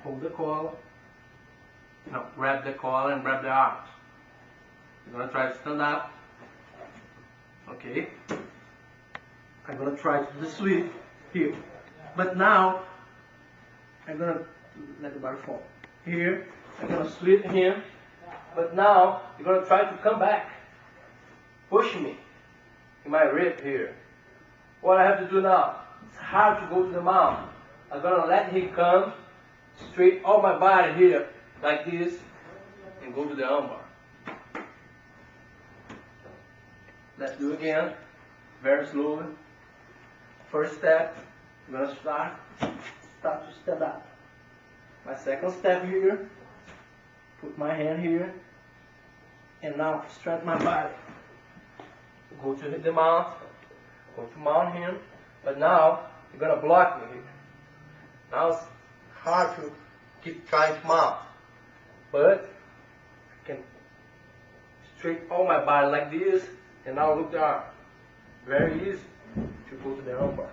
hold the collar. Now grab the collar and grab the arms. You're gonna try to stand up. Okay. I'm gonna try to do the sweep here. But now I'm gonna let the bar fall. Here, I'm gonna sweep him. But now you're gonna try to come back. Push me in my rib here. What I have to do now? It's hard to go to the mount. I'm gonna let him come straight all my body here, like this, and go to the armbar. Let's do it again, very slowly. First step, I'm gonna start to stand up. My second step here, put my hand here, and now strengthen my body. Go to hit the mount, go to mount him, but now you're gonna block me here. Now it's hard to keep trying to mount, but I can straighten all my body like this, and now look the arm. Very easy to go to the armbar.